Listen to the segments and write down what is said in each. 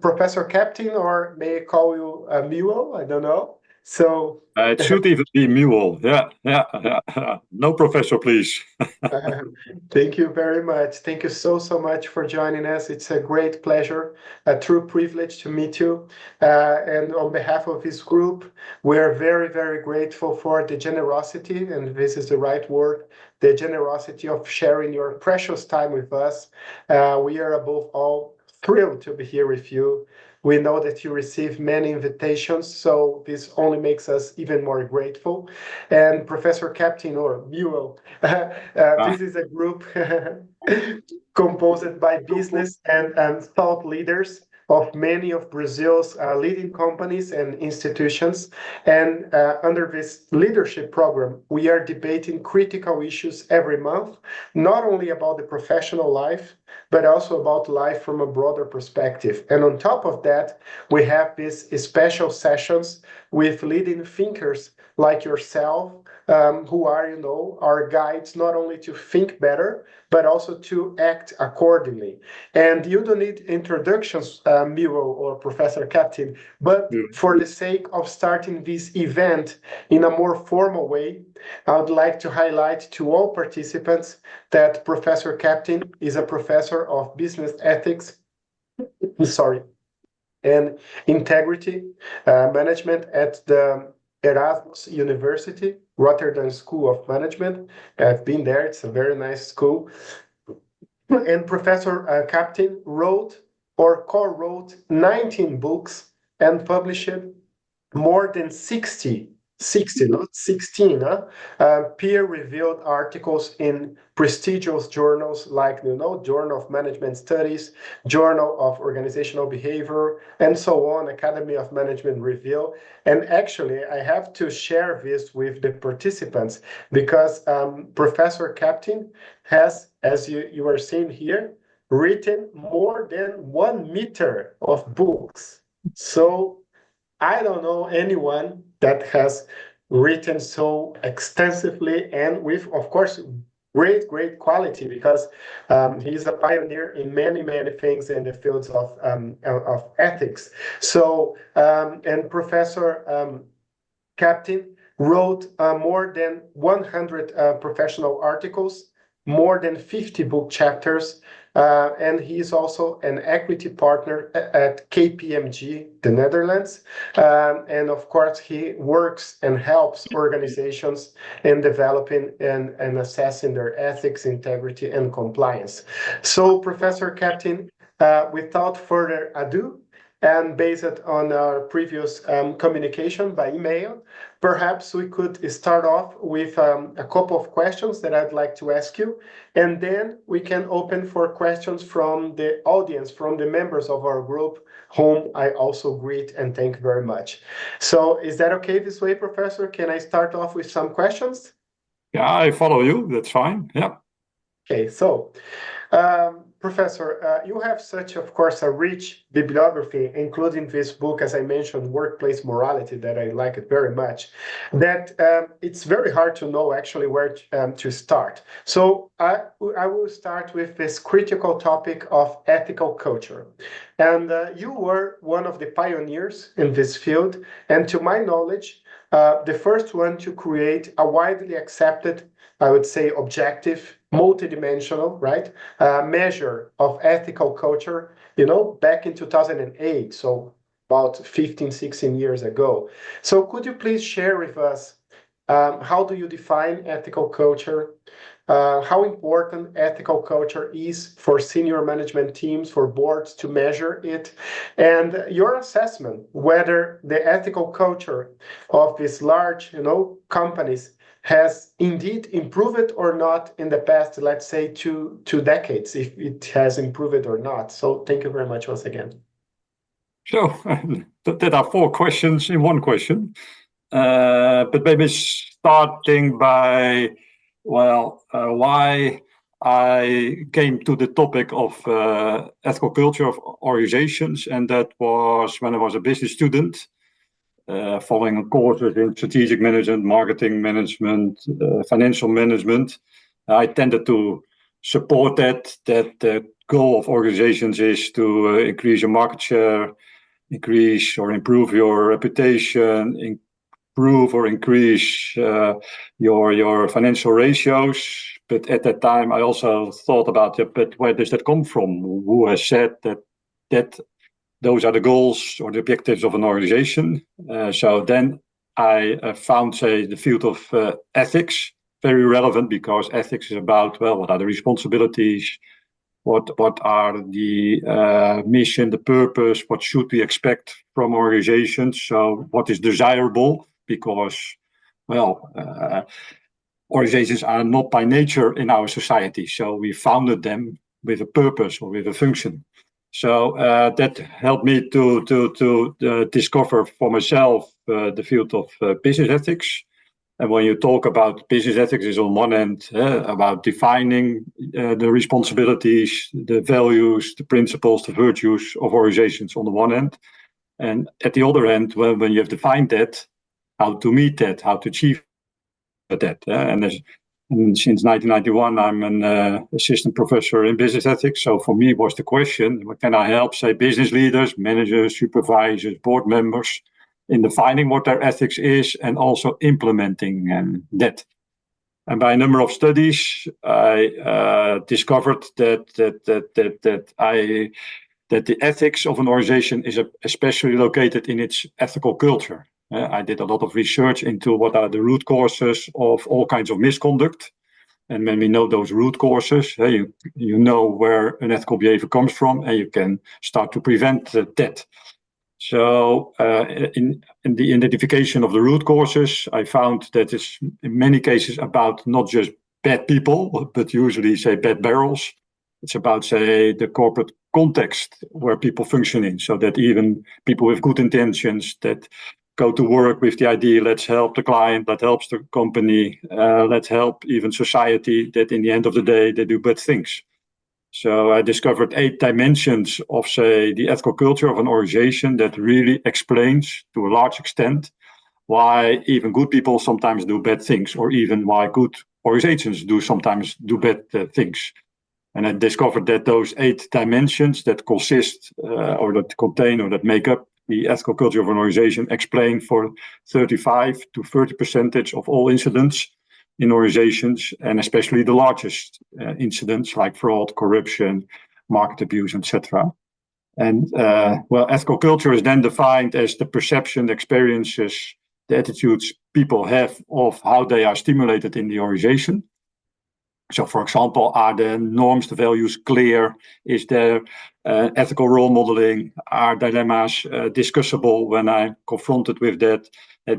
Professor Kaptein, or may I call you Muel? I don't know. So It should even be Muel. Yeah. No professor, please. thank you very much. Thank you so much for joining us. It's a great pleasure, a true privilege to meet you. And on behalf of this group, we're very grateful for the generosity, and this is the right word, the generosity of sharing your precious time with us. We are above all thrilled to be here with you. We know that you receive many invitations, so this only makes us even more grateful. And Professor Kaptein, or Muel, this is a group composed by business and thought leaders of many of Brazil's leading companies and institutions. And under this leadership program, we are debating critical issues every month, not only about the professional life, but also about life from a broader perspective. And on top of that, we have these special sessions with leading thinkers like yourself, who are, our guides, not only to think better, but also to act accordingly. And you don't need introductions, Muel or Professor Kaptein, but for the sake of starting this event in a more formal way, I would like to highlight to all participants that Professor Kaptein is a professor of business ethics, and integrity management at the Erasmus University, Rotterdam School of Management. I've been there. It's a very nice school. And Professor Kaptein wrote or co-wrote 19 books and published more than 60, not 16, peer-reviewed articles in prestigious journals like, Journal of Management Studies, Journal of Organizational Behavior, and so on, Academy of Management Review. And actually, I have to share this with the participants because Professor Kaptein has, as you are seeing here, written more than 1 meter of books. So I don't know anyone that has written so extensively and with, of course, great quality, because he's a pioneer in many things in the fields of ethics. So, and Professor Kaptein wrote more than 100 professional articles, more than 50 book chapters, and he's also an equity partner at KPMG, the Netherlands. And of course, he works and helps organizations in developing and assessing their ethics, integrity, and compliance. So, Professor Kaptein, without further ado, and based on our previous communication by email, perhaps we could start off with a couple of questions that I'd like to ask you, and then we can open for questions from the audience, from the members of our group, whom I also greet and thank very much. So is that okay this way, Professor? Can I start off with some questions? Yeah, I follow you. That's fine. Yeah. Okay, so Professor, you have such, of course, a rich bibliography, including this book, as I mentioned, Workplace Morality, that I like it very much, that it's very hard to know actually where to start. So I will start with this critical topic of ethical culture. And you were one of the pioneers in this field, and to my knowledge, the first one to create a widely accepted, I would say, objective, multidimensional, right, measure of ethical culture, back in 2008, so about 15, 16 years ago. So could you please share with us how do you define ethical culture, how important ethical culture is for senior management teams, for boards to measure it, and your assessment whether the ethical culture of these large, companies has indeed improved or not in the past, let's say, two decades, if it has improved or not. So thank you very much once again. So there are 4 questions in one question, but maybe starting by, why I came to the topic of ethical culture of organizations, and that was when I was a business student. Following courses in strategic management, marketing management, financial management, I tended to support that the goal of organizations is to increase your market share, increase or improve your reputation, improve or increase your financial ratios. But at that time, I also thought about it, but where does that come from? Who has said that those are the goals or the objectives of an organization? So then I found, say, the field of ethics very relevant, because ethics is about, well, what are the responsibilities? What are the mission, the purpose? What should we expect from organizations? So what is desirable? Because, well, organizations are not by nature in our society. So we founded them with a purpose or with a function. So that helped me to discover for myself the field of business ethics. And when you talk about business ethics, is on one end about defining the responsibilities, the values, the principles, the virtues of organizations on the one end. And at the other end, when you have defined that, how to meet that, how to achieve that. And since 1991, I'm an assistant professor in business ethics. So for me, was the question, can I help, say, business leaders, managers, supervisors, board members in defining what their ethics is and also implementing that. And by a number of studies, I discovered that the ethics of an organization is especially located in its ethical culture. I did a lot of research into what are the root causes of all kinds of misconduct. And when we know those root causes, you know where unethical behavior comes from, and you can start to prevent that. So in the identification of the root causes, I found that it's in many cases about not just bad people, but usually, say, bad barrels. It's about, say, the corporate context where people function in, so that even people with good intentions that go to work with the idea, let's help the client, that helps the company, let's help even society, that in the end of the day, they do bad things. So I discovered 8 dimensions of, say, the ethical culture of an organization that really explains to a large extent why even good people sometimes do bad things, or even why good organizations sometimes do bad things. And I discovered that those 8 dimensions that consist or that contain or that make up the ethical culture of an organization explain for 35 to 30% of all incidents in organizations, and especially the largest incidents like fraud, corruption, market abuse, etc. And well, ethical culture is then defined as the perception, experiences, the attitudes people have of how they are stimulated in the organization. So, for example, are the norms, the values clear? Is there ethical role modeling? Are dilemmas discussable when I'm confronted with that?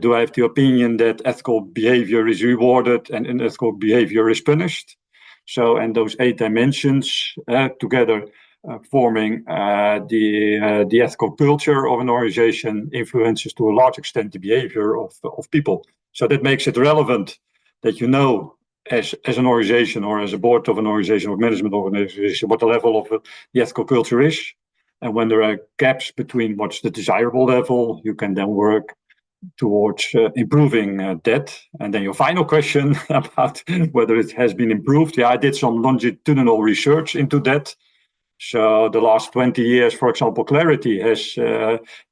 Do I have the opinion that ethical behavior is rewarded and unethical behavior is punished? So, and those 8 dimensions together forming the ethical culture of an organization influences to a large extent the behavior of people. So that makes it relevant that you know, as an organization or as a board of an organization or management organization, what the level of the ethical culture is. And when there are gaps between what's the desirable level, you can then work towards improving that. And then your final question about whether it has been improved. Yeah, I did some longitudinal research into that. So the last 20 years, for example, clarity has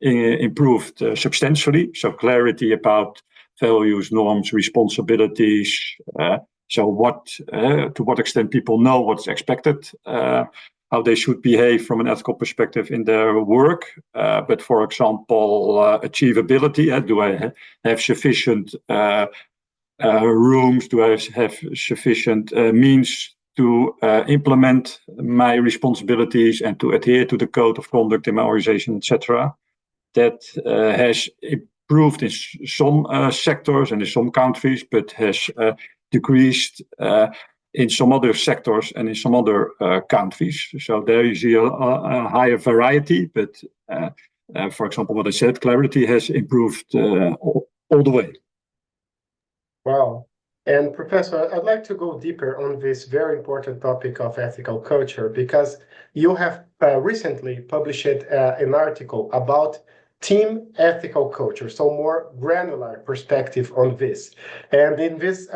improved substantially. So clarity about values, norms, responsibilities, so to what extent people know what's expected, how they should behave from an ethical perspective in their work. But for example, achievability, do I have sufficient rooms? Do I have sufficient means to implement my responsibilities and to adhere to the code of conduct in my organization, etc.? That has improved in some sectors and in some countries, but has decreased in some other sectors and in some other countries. So there you see a higher variety, but for example, what I said, clarity has improved all the way. Wow. And Professor, I'd like to go deeper on this very important topic of ethical culture, because you have recently published an article about team ethical culture, so more granular perspective on this. And in this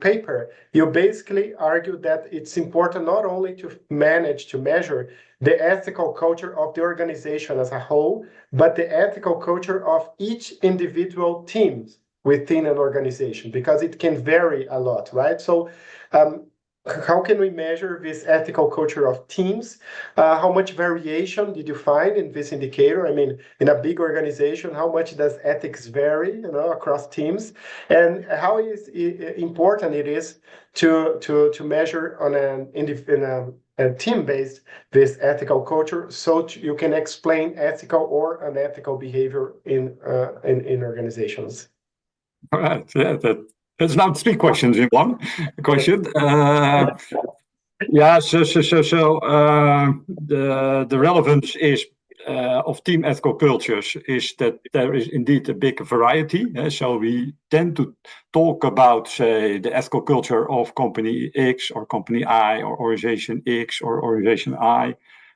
paper, you basically argue that it's important not only to measure the ethical culture of the organization as a whole, but the ethical culture of each individual team within an organization, because it can vary a lot, right? So how can we measure this ethical culture of teams? How much variation did you find in this indicator? I mean, in a big organization, how much does ethics vary, across teams? And how important it is to measure on a team-based this ethical culture, so you can explain ethical or unethical behavior in organizations. All right. Yeah, that's now 3 questions in one question. Yeah, the relevance is of team ethical cultures is that there is indeed a big variety. So we tend to talk about, say, the ethical culture of company X or company I or organization X or organization I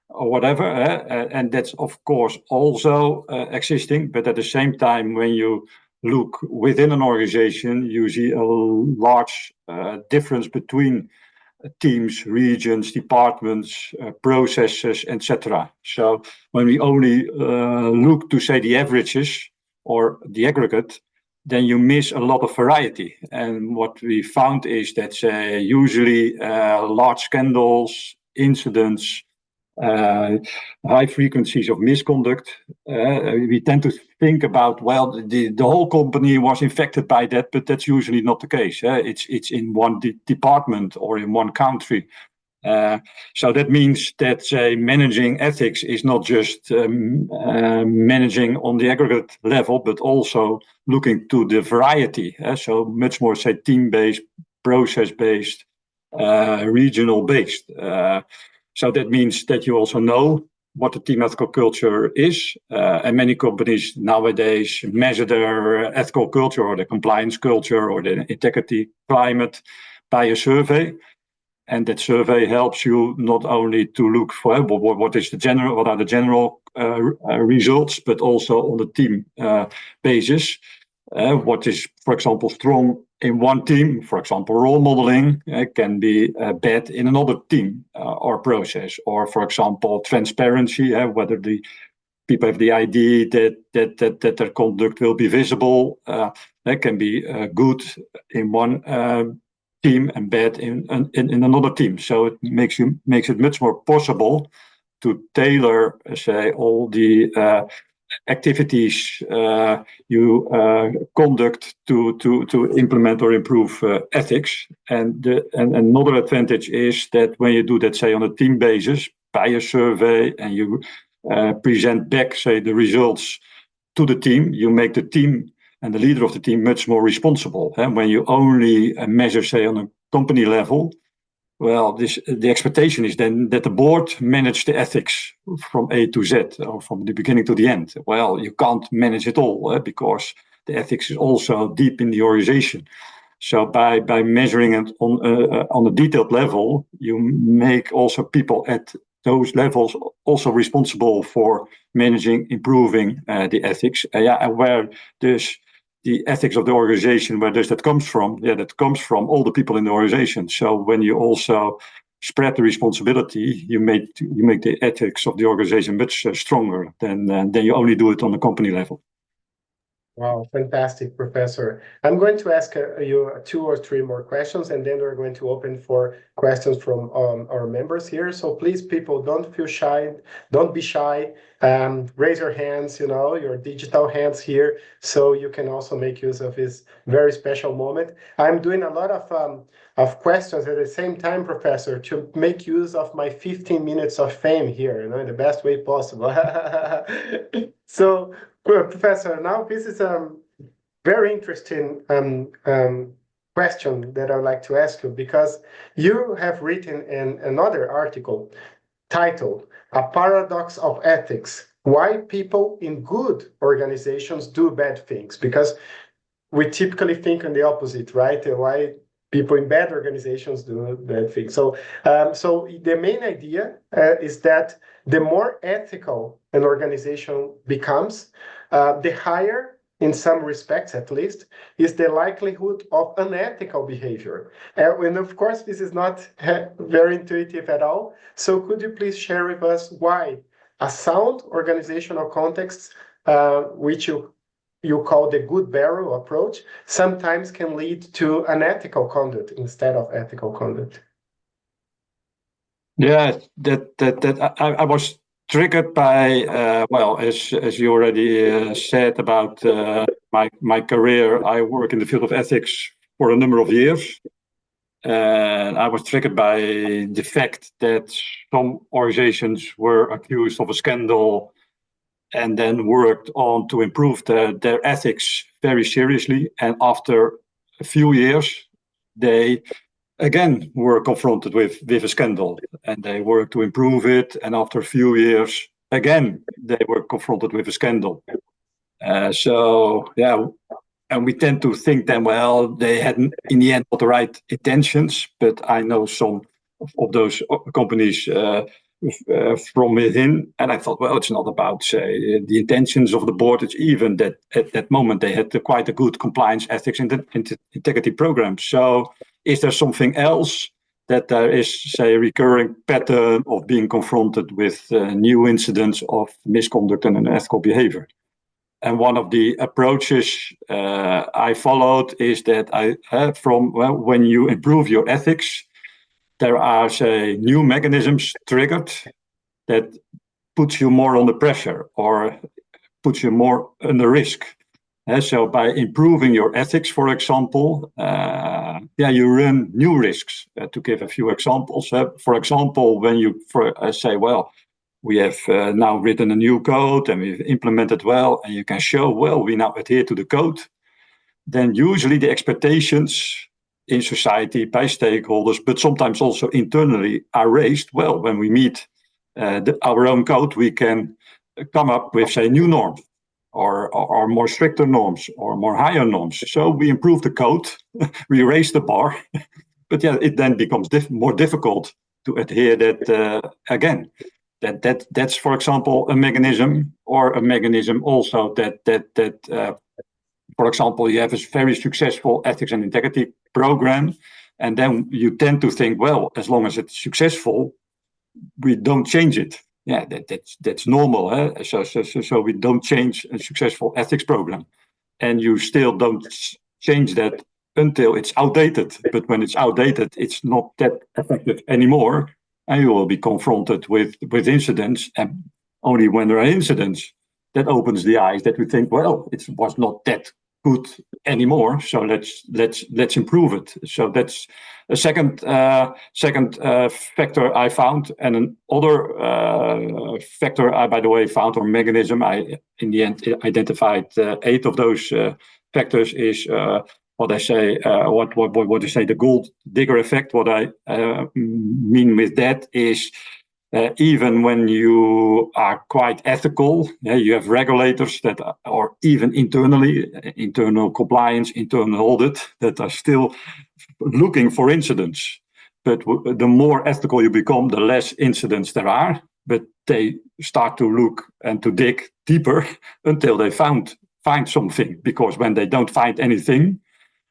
or whatever. And that's, of course, also existing. But at the same time, when you look within an organization, you see a large difference between teams, regions, departments, processes, etc. So when we only look to, say, the averages or the aggregate, then you miss a lot of variety. And what we found is that usually large scandals, incidents, high frequencies of misconduct. We tend to think about, well, the whole company was infected by that, but that's usually not the case. It's in one department or in one country. So that means that managing ethics is not just managing on the aggregate level, but also looking to the variety. So much more, say, team-based, process-based, regional-based. So that means that you also know what the team ethical culture is. And many companies nowadays measure their ethical culture or the compliance culture or the integrity climate by a survey. And that survey helps you not only to look for what are the general results, but also on the team basis. What is, for example, strong in one team, for example, role modeling can be bad in another team or process, or, for example, transparency, whether the people have the idea that their conduct will be visible. That can be good in one team and bad in another team. So it makes it much more possible to tailor, say, all the activities you conduct to implement or improve ethics. And another advantage is that when you do that, say, on a team basis, by a survey, and you present back, say, the results to the team, you make the team and the leader of the team much more responsible. And when you only measure, say, on a company level, well, the expectation is then that the board manage the ethics from A to Z, or from the beginning to the end. Well, you can't manage it all because the ethics is also deep in the organization. So by measuring it on a detailed level, you make also people at those levels also responsible for managing, improving the ethics. And where there's the ethics of the organization, where does that comes from? Yeah, that comes from all the people in the organization. So when you also spread the responsibility, you make the ethics of the organization much stronger than you only do it on the company level. Wow, fantastic, Professor. I'm going to ask you 2 or 3 more questions, and then we're going to open for questions from our members here. So please, people, don't feel shy. Don't be shy. Raise your hands, your digital hands here, so you can also make use of this very special moment. I'm doing a lot of questions at the same time, Professor, to make use of my 15 minutes of fame here, in the best way possible. So, Professor, now this is a very interesting question that I'd like to ask you, because you have written in another article titled "A Paradox of Ethics: Why People in Good Organizations Do Bad Things." Because we typically think on the opposite, right? Why people in bad organizations do bad things. So the main idea is that the more ethical an organization becomes, the higher, in some respects at least, is the likelihood of unethical behavior. And of course, this is not very intuitive at all. So could you please share with us why a sound organizational context, which you call the good barrel approach, sometimes can lead to unethical conduct instead of ethical conduct? Yeah, I was triggered by as you already said about my career. I work in the field of ethics for a number of years, and I was triggered by the fact that some organizations were accused of a scandal and then worked on to improve their ethics very seriously. And after a few years, they again were confronted with a scandal, and they worked to improve it. And after a few years, again, they were confronted with a scandal. And we tend to think then, well, they had in the end not the right intentions. But I know some of those companies from within, and I thought, well, it's not about, say, the intentions of the board. It's even that at that moment they had quite a good compliance, ethics, and integrity program. So is there something else that there is, say, a recurring pattern of being confronted with new incidents of misconduct and unethical behavior? And one of the approaches I followed is that when you improve your ethics, there are, say, new mechanisms triggered that puts you more under pressure or puts you more under risk. So by improving your ethics, for example, you run new risks. To give a few examples, for example, when you say, well, we have now written a new code and we've implemented well, and you can show, well, we now adhere to the code, then usually the expectations in society by stakeholders, but sometimes also internally, are raised. Well, when we meet our own code, we can come up with, say, new norms or more stricter norms or more higher norms. So we improve the code, we raise the bar, but it then becomes more difficult to adhere that again. That's, for example, a mechanism, or a mechanism also that for example, you have a very successful ethics and integrity program, and then you tend to think, well, as long as it's successful, we don't change it. Yeah, that's normal. So we don't change a successful ethics program, and you still don't change that until it's outdated. But when it's outdated, it's not that effective anymore, and you will be confronted with incidents. And only when there are incidents, that opens the eyes that we think, well, it was not that good anymore, so let's improve it. So that's a second factor I found. And another factor I, by the way, found, or mechanism, I in the end identified 8 of those factors, is what I say, what you say, the gold digger effect. What I mean with that is, even when you are quite ethical, you have regulators that are, or even internally, internal compliance, internal audit, that are still looking for incidents. But the more ethical you become, the less incidents there are. But they start to look and to dig deeper until they find something. Because when they don't find anything,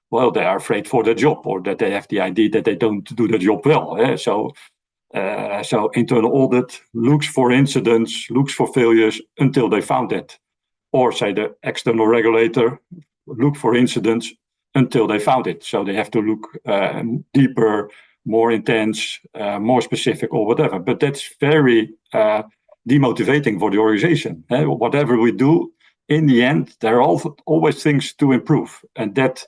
well, they are afraid for their job, or that they have the idea that they don't do the job well. So internal audit looks for incidents, looks for failures until they found it. Or say the external regulator look for incidents until they found it. So they have to look deeper, more intense, more specific, or whatever. But that's very demotivating for the organization. Whatever we do, in the end, there are always things to improve. And that,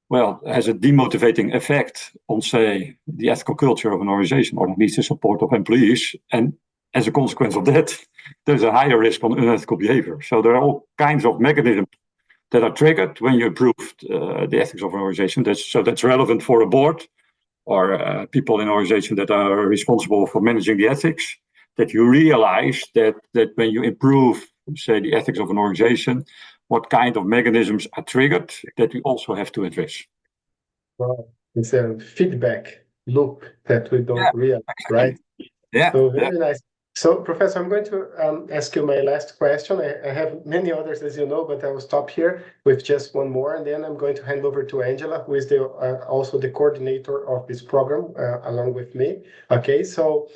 well, has a demotivating effect on, say, the ethical culture of an organization, or at least the support of employees. And as a consequence of that, there's a higher risk on unethical behavior. So there are all kinds of mechanisms that are triggered when you improve the ethics of an organization. That's relevant for a board, or people in an organization that are responsible for managing the ethics, that you realize that when you improve, say, the ethics of an organization, what kind of mechanisms are triggered that we also have to address. Well, it's a feedback loop that we don't realize, exactly. right? Yeah. So very nice. So, Professor, I'm going to ask you my last question. I have many others, as you know, but I will stop here with just one more, and then I'm going to hand over to Angela, who is also the coordinator of this program, along with me. Okay, so,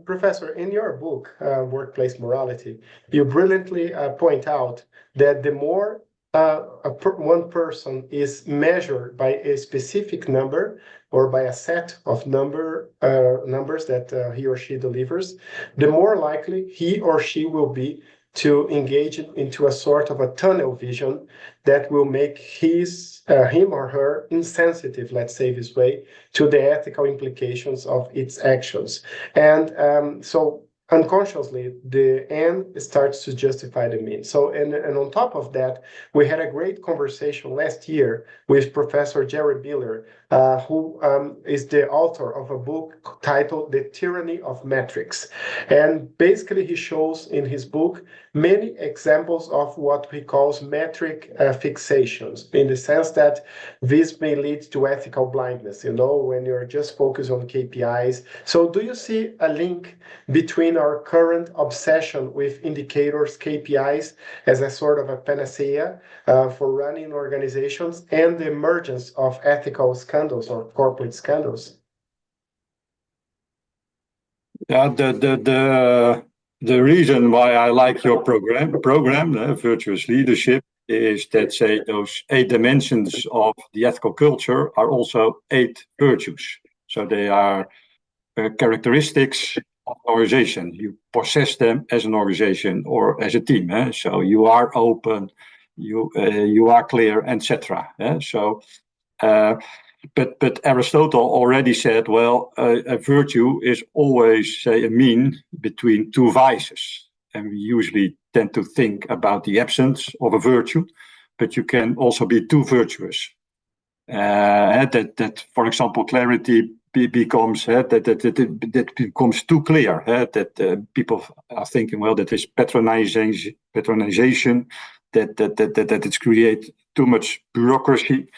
Professor, in your book, Workplace Morality, you brilliantly point out that the more one person is measured by a specific number or by a set of numbers that he or she delivers, the more likely he or she will be to engage into a sort of a tunnel vision that will make him or her insensitive, let's say this way, to the ethical implications of its actions. And so unconsciously, the end starts to justify the means. So, and on top of that, we had a great conversation last year with Professor Jerry Biller, who is the author of a book titled The Tyranny of Metrics. And basically, he shows in his book many examples of what he calls metric fixations, in the sense that this may lead to ethical blindness, when you're just focused on KPIs. So, do you see a link between our current obsession with indicators, KPIs, as a sort of a panacea for running organizations and the emergence of ethical scandals or corporate scandals? Yeah, the reason why I like your program, Virtuous Leadership, is that, say, those 8 dimensions of the ethical culture are also 8 virtues. So they are characteristics of an organization. You possess them as an organization or as a team. So you are open, you are clear, etc. So. But Aristotle already said, well, a virtue is always, say, a mean between 2 vices. And we usually tend to think about the absence of a virtue, but you can also be too virtuous. That, for example, clarity becomes that becomes too clear. That people are thinking, well, that is patronization. That it's create too much bureaucracy.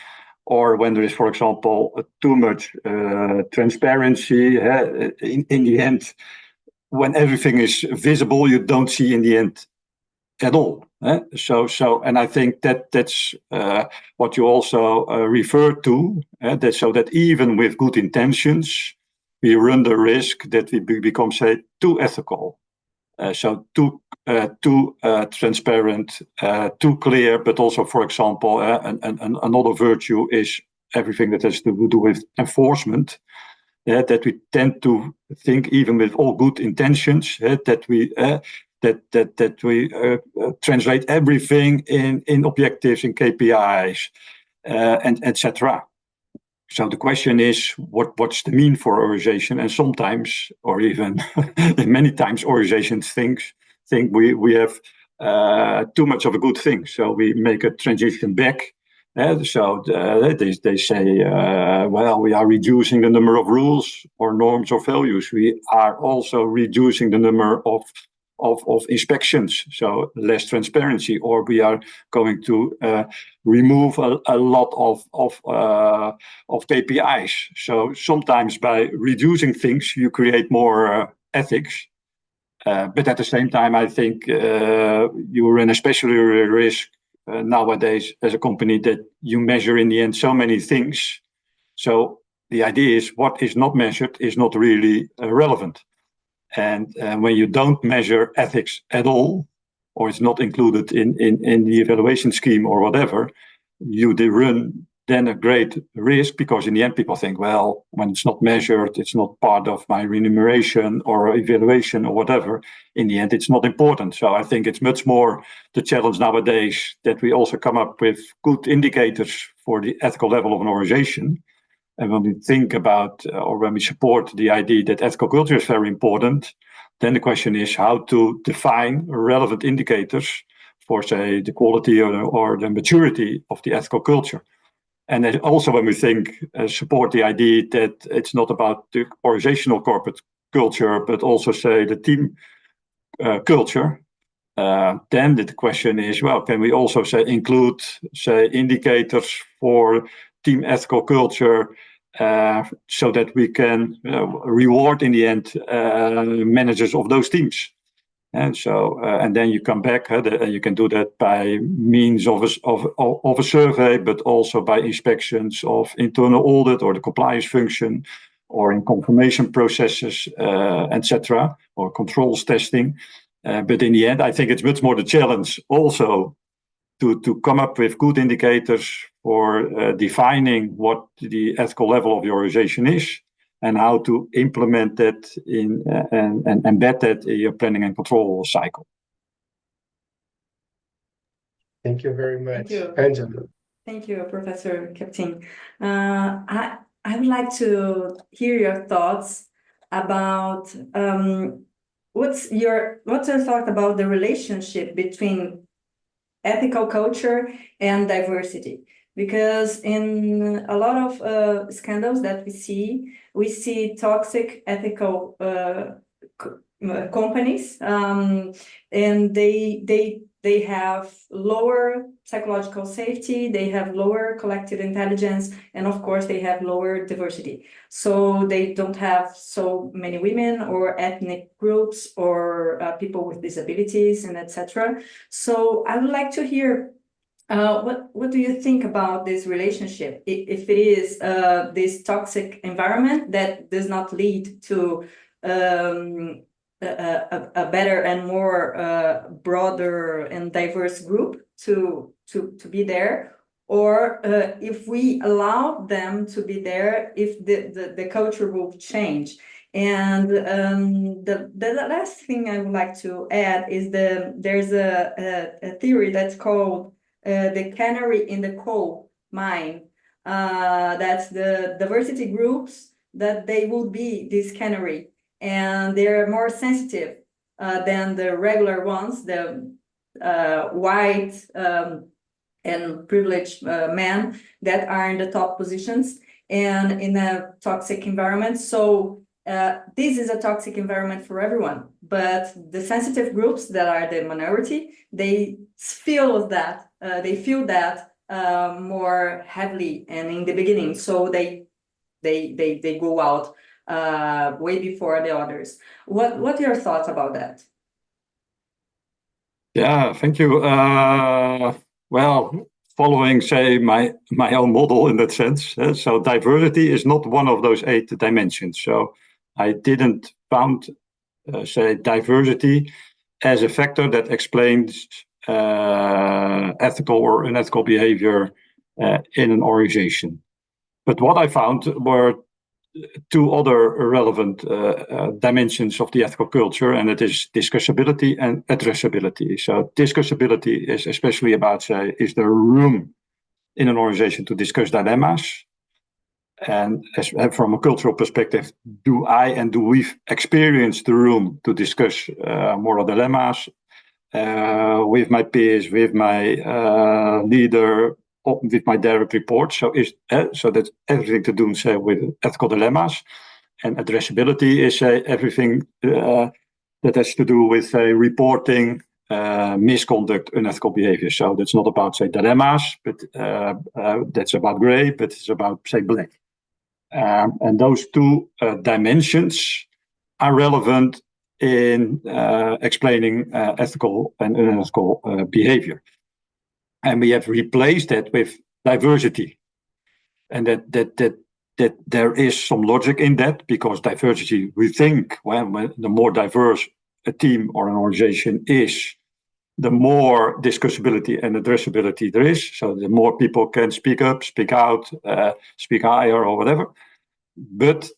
Or when there is, for example, too much transparency, in the end, when everything is visible, you don't see in the end at all. So, and I think that's what you also refer to. So that even with good intentions, we run the risk that we become, say, too ethical. So too transparent, too clear, but also, for example, another virtue is everything that has to do with enforcement. That we tend to think, even with all good intentions, that we translate everything in objectives, in KPIs, and etc. So the question is, what's the mean for organization? And sometimes, or even many times, organizations think we have too much of a good thing. So we make a transition back. So they say, well, we are reducing the number of rules or norms or values. We are also reducing the number of inspections, so less transparency, or we are going to remove a lot of KPIs. So sometimes by reducing things, you create more ethics. But at the same time, I think you run especially a risk nowadays as a company that you measure in the end so many things. So the idea is what is not measured is not really relevant. And when you don't measure ethics at all, or it's not included in the evaluation scheme or whatever, you run then a great risk, because in the end people think, well, when it's not measured, it's not part of my remuneration or evaluation or whatever. In the end, it's not important. So I think it's much more the challenge nowadays that we also come up with good indicators for the ethical level of an organization. And when we think about, or when we support the idea that ethical culture is very important, then the question is how to define relevant indicators for, say, the quality or the maturity of the ethical culture. And then also when we support the idea that it's not about the organizational corporate culture, but also, say, the team culture, then the question is, well, can we also, say, include, say, indicators for team ethical culture so that we can reward in the end managers of those teams. And so, and then you come back. You can do that by means of a survey, but also by inspections of internal audit or the compliance function, or in confirmation processes, etc., or controls testing. But in the end, I think it's much more the challenge also to come up with good indicators for defining what the ethical level of the organization is, and how to implement that in and embed that in your planning and control cycle. Thank you very much, Thank you. Angela. Thank you, Professor Kaptein. I would like to hear your thoughts about what's your thought about the relationship between ethical culture and diversity? Because in a lot of scandals that we see toxic ethical companies, and they have lower psychological safety, they have lower collective intelligence, and of course they have lower diversity. So they don't have so many women or ethnic groups or people with disabilities and etc. So I would like to hear what do you think about this relationship? If it is this toxic environment that does not lead to a better and more broader and diverse group to be there, or if we allow them to be there, if the culture will change. And the last thing I would like to add is there's a theory that's called the canary in the coal mine. That's the diversity groups, that they will be this canary, and they're more sensitive than the regular ones, the white and privileged men that are in the top positions and in a toxic environment. So this is a toxic environment for everyone, but the sensitive groups that are the minority, they feel that more heavily and in the beginning. So they go out way before the others. What are your thoughts about that? Yeah, thank you. Well, following, say, my own model in that sense. So diversity is not one of those 8 dimensions. So I didn't found, say, diversity as a factor that explains ethical or unethical behavior in an organization. But what I found were 2 other relevant dimensions of the ethical culture, and it is discussability and addressability. So discussability is especially about, say, is there room in an organization to discuss dilemmas? And from a cultural perspective, do we experience the room to discuss moral dilemmas with my peers, with my leader, with my direct report? So that's everything to do, say, with ethical dilemmas. And addressability is everything that has to do with, say, reporting misconduct, unethical behavior. So that's not about, say, dilemmas, but that's about gray, but it's about, say, black. And those 2 dimensions are relevant in explaining ethical and unethical behavior. And we have replaced that with diversity. And that there is some logic in that, because diversity, we think, when the more diverse a team or an organization is, the more discussability and addressability there is. So the more people can speak up, speak out, speak higher or whatever. But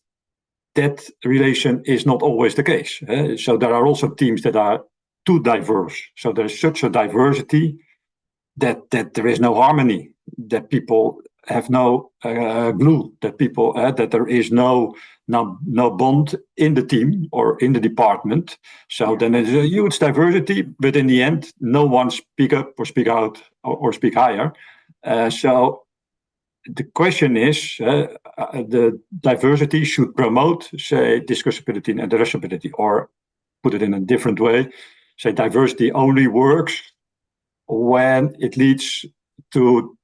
that relation is not always the case. So there are also teams that are too diverse. So there's such a diversity that there is no harmony, that people have no glue, that people that there is no bond in the team or in the department. So then there's a huge diversity, but in the end, no one speak up or speak out or speak higher. So the question is, the diversity should promote, say, discussability and addressability, or put it in a different way, say diversity only works when it leads to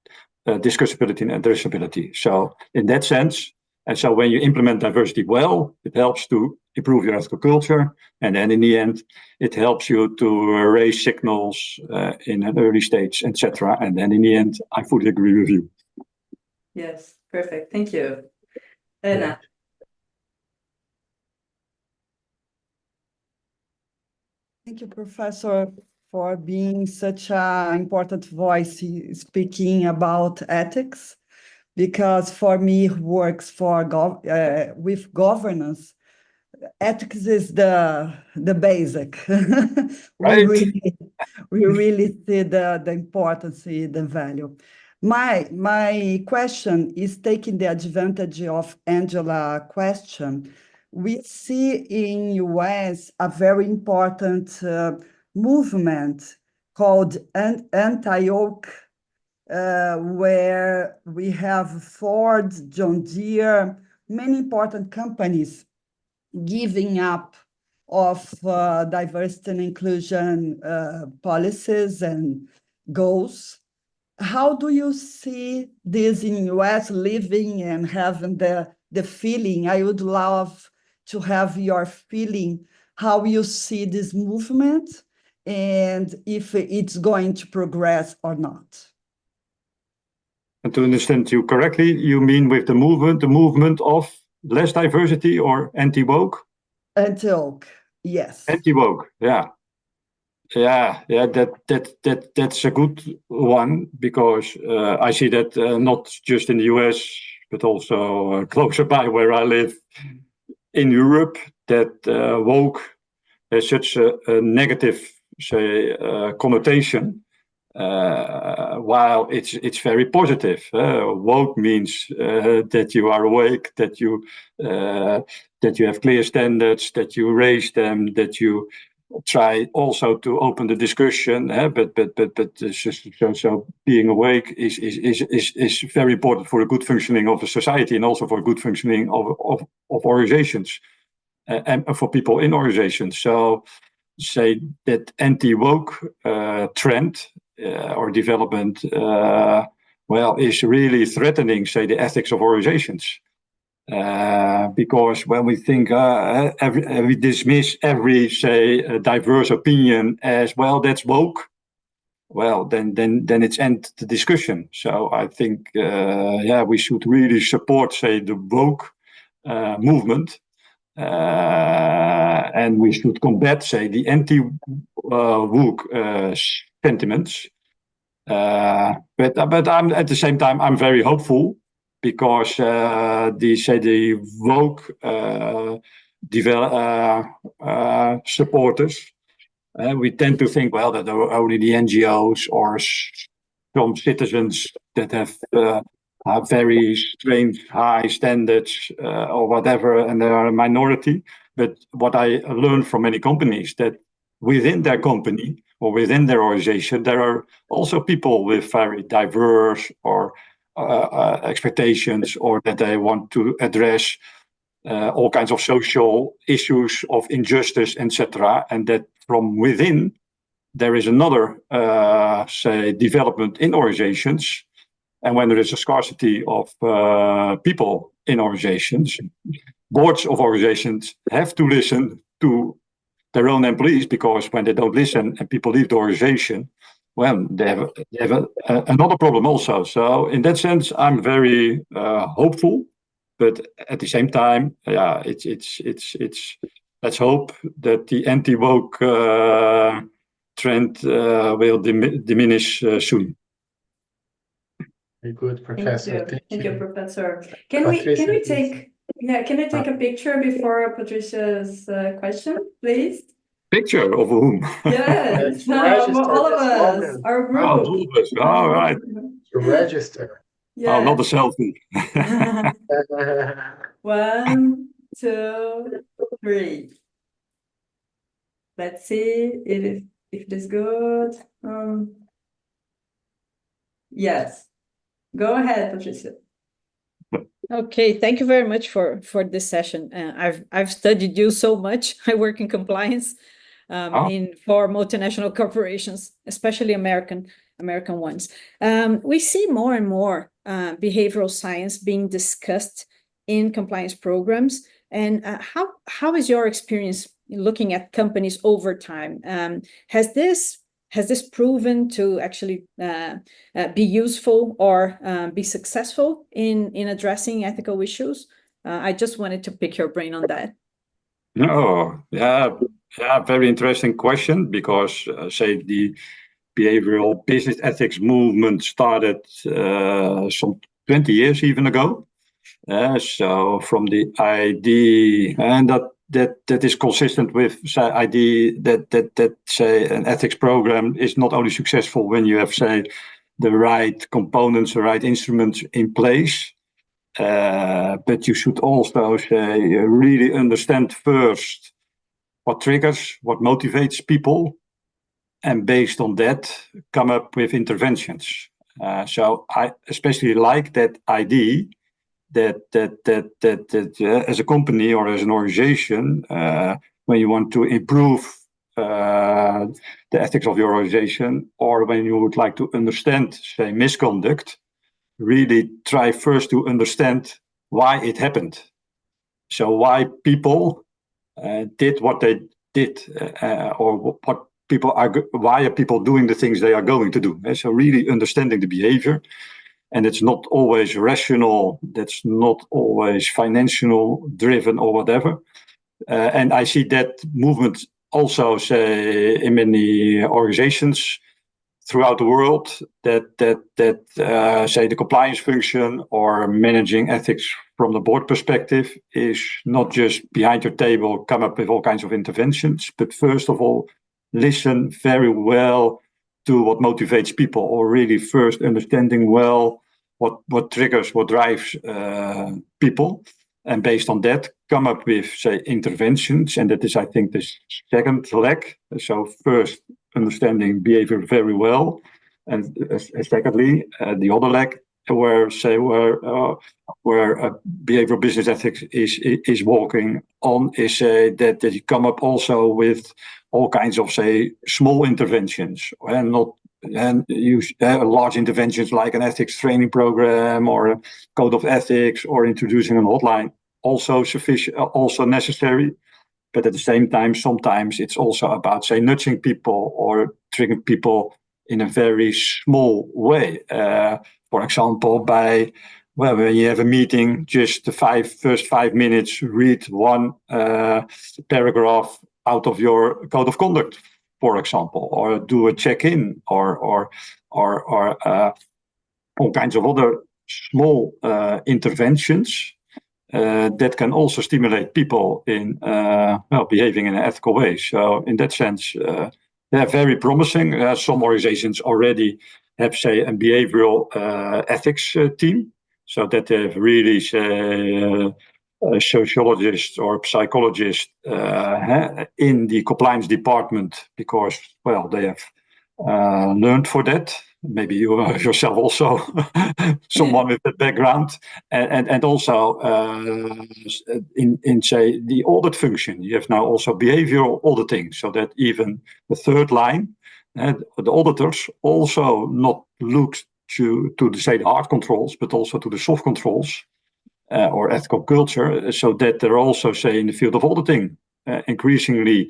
discussability and addressability. So in that sense, And so when you implement diversity well, it helps to improve your ethical culture. And then in the end, it helps you to raise signals in an early stage, etc. And then in the end, I fully agree with you. Yes, perfect. Thank you. Anna. Thank you, Professor, for being such an important voice speaking about ethics, because for me, who works for with governance, ethics is the basic. Right. we really see the importance, the value. My question is taking the advantage of Angela's question. We see in US a very important movement called anti-woke, where we have Ford, John Deere, many important companies giving up of diversity and inclusion policies and goals. How do you see this in US, living and having the feeling? I would love to have your feeling, how you see this movement and if it's going to progress or not. And to understand you correctly, you mean with the movement of less diversity or anti-woke? Anti-woke, yes. Anti-woke, yeah. That's a good one, because I see that not just in the US, but also closer by where I live in Europe, that woke has such a negative, say, connotation, while it's very positive. Woke means that you are awake, that you have clear standards, that you raise them, that you try also to open the discussion, so being awake is very important for a good functioning of a society, and also for a good functioning of organizations, and for people in organizations. So say that anti-woke trend or development is really threatening, say, the ethics of organizations. Because when we think we dismiss every, say, diverse opinion as, well, that's woke, well, then it's end the discussion. So I think we should really support, say, the woke movement, and we should combat, say, the anti-woke sentiments. But I'm at the same time, I'm very hopeful, because the woke supporters, we tend to think, well, that are only the NGOs or some citizens that have very strange high standards or whatever, and they are a minority. But what I learned from many companies, that within their company or within their organization, there are also people with very diverse or expectations, or that they want to address all kinds of social issues of injustice, etc. And that from within there is another, say, development in organizations. And when there is a scarcity of people in organizations, boards of organizations have to listen to their own employees, because when they don't listen and people leave the organization, well, they have another problem also. So in that sense, I'm very hopeful, but at the same time, it's let's hope that the anti-woke trend will diminish soon. Very good, Professor. Thank you, Professor. Can we take a picture before Patricia's question, please? Picture of whom? Yes, all of us, our group. Oh, all of us. All right. To register. Yeah. Oh, not a selfie. 1, 2, 3. Let's see if it is good. Yes. Go ahead, Patricia. Okay, thank you very much for this session. I've studied you so much. I work in compliance for multinational corporations, especially American ones. We see more and more behavioral science being discussed in compliance programs? And how is your experience looking at companies over time? Has this proven to actually be useful or be successful in addressing ethical issues? I just wanted to pick your brain on that. Oh, yeah, very interesting question, because say the behavioral business ethics movement started some 20 years even ago. So from the idea, and that is consistent with the idea that say an ethics program is not only successful when you have, say, the right components, the right instruments in place, but you should also say really understand first what triggers, what motivates people, and based on that come up with interventions. So I especially like that idea that as a company or as an organization, when you want to improve the ethics of your organization, or when you would like to understand, say, misconduct, really try first to understand why it happened. So why people did what they did, or what people are, why are people doing the things they are going to do? So really understanding the behavior. And it's not always rational, that's not always financial driven or whatever. And I see that movement also, say, in many organizations throughout the world, that say the compliance function or managing ethics from the board perspective is not just behind your table, come up with all kinds of interventions, but first of all, listen very well to what motivates people, or really first understanding well what triggers, what drives people, and based on that come up with, say, interventions. And that is, I think, the second leg. So first, understanding behavior very well, and secondly, the other leg where behavioral business ethics is walking on is that you come up also with all kinds of, say, small interventions, and use large interventions like an ethics training program or a code of ethics or introducing a hotline, also sufficient, also necessary. But at the same time, sometimes it's also about, say, nudging people or triggering people in a very small way. For example, when you have a meeting, just the first 5 minutes, read one paragraph out of your code of conduct, for example, or do a check-in, or all kinds of other small interventions that can also stimulate people in behaving in an ethical way. So in that sense, they're very promising. Some organizations already have, say, a behavioral ethics team, so that they have really, say, a sociologist or psychologist in the compliance department, because, well, they have learned for that. Maybe you are yourself also someone with that background, and also in say the audit function, you have now also behavioral auditing, so that even the third line, the auditors also not look to say the hard controls, but also to the soft controls or ethical culture, so that they're also, say, in the field of auditing, increasingly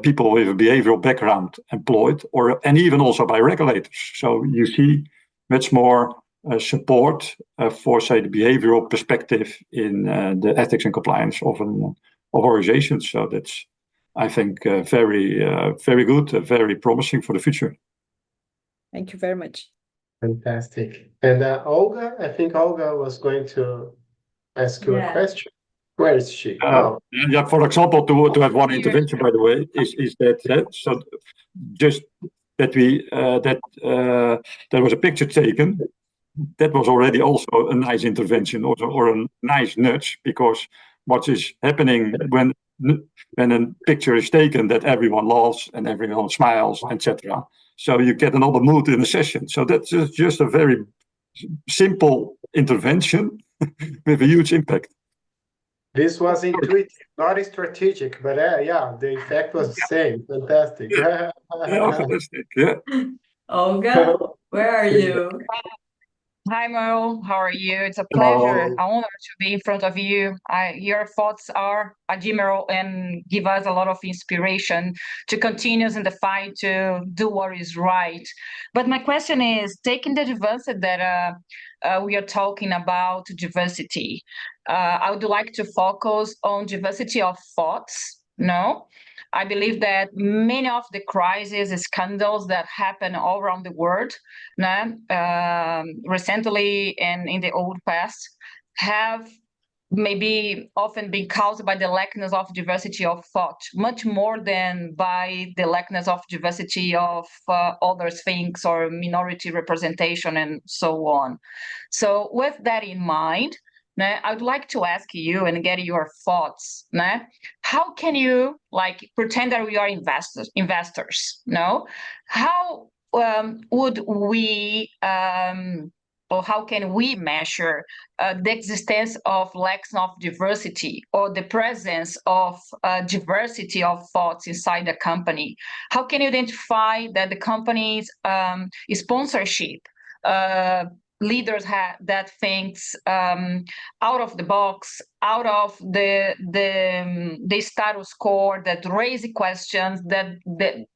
people with a behavioral background employed, and even also by regulators. So you see much more support for, say, the behavioral perspective in the ethics and compliance of organizations. So that's, I think, very good, very promising for the future. Thank you very much. Fantastic. And Olga, I think Olga was going to ask you a question. Where is she? Yeah, for example, to have one intervention, by the way, is that so just that there was a picture taken. That was already also a nice intervention, or a nice nudge, because what is happening when a picture is taken, that everyone laughs and everyone smiles, etc. So you get another mood in the session. So that's just a very simple intervention with a huge impact. This was intuitive, not strategic, but yeah, the effect was the same. Fantastic. Yeah, fantastic. Yeah. Olga, where are you? Hi, Muel. How are you? It's a Hello. pleasure, an honor to be in front of you. Your thoughts are admirable and give us a lot of inspiration to continue in the fight to do what is right. But my question is, taking the diversity that we are talking about diversity, I would like to focus on diversity of thoughts. No, I believe that many of the crises, scandals that happen all around the world, recently and in the old past, have maybe often been caused by the lackness of diversity of thought, much more than by the lackness of diversity of other things or minority representation and so on. So with that in mind, I would like to ask you and get your thoughts. How can you pretend that we are investors? No, how would we or how can we measure the existence of lack of diversity or the presence of diversity of thoughts inside the company? How can you identify that the company's sponsorship leaders that thinks out of the box, out of the status quo, that raise questions, that the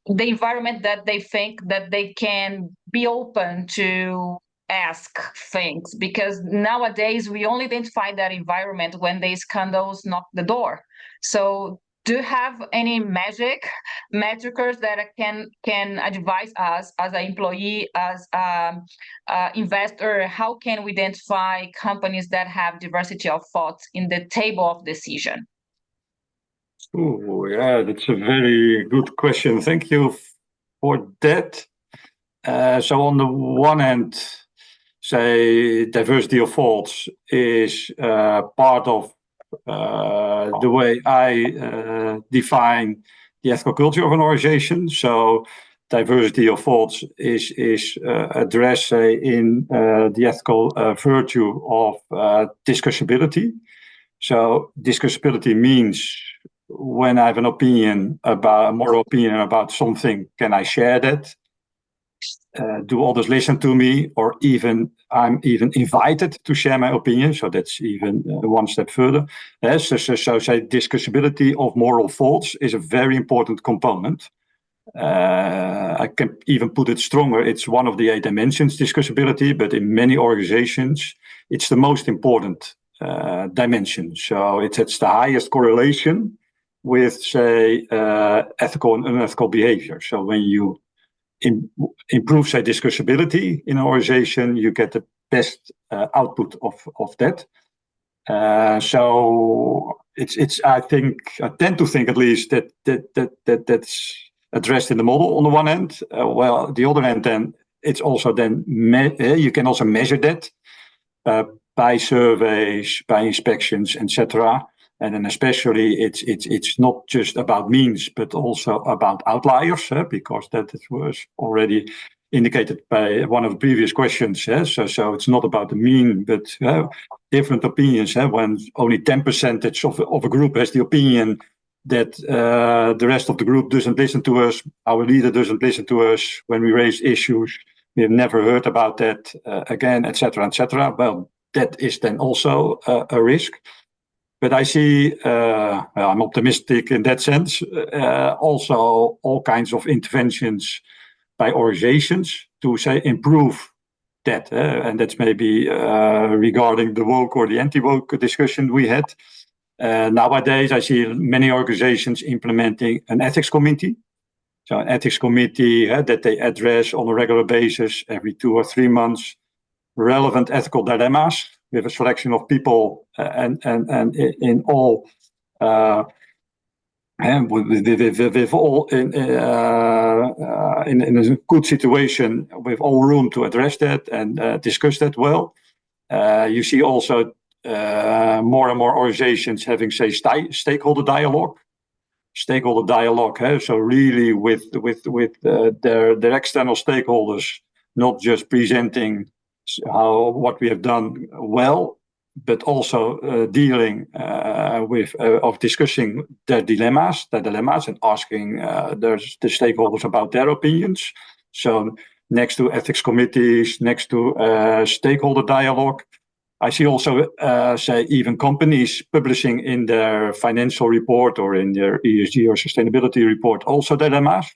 environment that they think that they can be open to ask things, because nowadays we only identify that environment when the scandals knock the door. So do you have any magicers that can advise us as an employee, as an investor? How can we identify companies that have diversity of thoughts in the table of decision? Oh, yeah, that's a very good question. Thank you for that. So on the one hand, say diversity of thoughts is part of the way I define the ethical culture of an organization. So diversity of thoughts is addressed in the ethical virtue of discussability. So discussability means when I have an opinion about a moral opinion about something, can I share that? Do others listen to me, or I'm even invited to share my opinion? So that's even one step further. So say discussability of moral thoughts is a very important component. I can even put it stronger. It's one of the 8 dimensions, discussability, but in many organizations, it's the most important dimension. So it's the highest correlation with, say, ethical and unethical behavior. So when you improve, say, discussability in an organization, you get the best output of that. So it's I tend to think at least that's addressed in the model on the one hand. Well, the other hand, then it's also you can also measure that by surveys, by inspections, etc. And then especially it's not just about means, but also about outliers, because that was already indicated by one of the previous questions. So it's not about the mean, but different opinions. When only 10% of a group has the opinion that the rest of the group doesn't listen to us, our leader doesn't listen to us when we raise issues, we have never heard about that again, etc., etc. Well, that is then also a risk. But I see, I'm optimistic in that sense, also all kinds of interventions by organizations to, say, improve that. And that's maybe regarding the woke or the anti-woke discussion we had. Nowadays, I see many organizations implementing an ethics committee. So an ethics committee that they address on a regular basis every 2 or 3 months, relevant ethical dilemmas with a selection of people and in all and with all in a good situation, with all room to address that and discuss that well. You see also more and more organizations having, say, stakeholder dialogue. So really with their external stakeholders, not just presenting what we have done well, but also dealing of discussing their dilemmas and asking the stakeholders about their opinions. So next to ethics committees, next to stakeholder dialogue. I see also, say, even companies publishing in their financial report or in their ESG or sustainability report also dilemmas.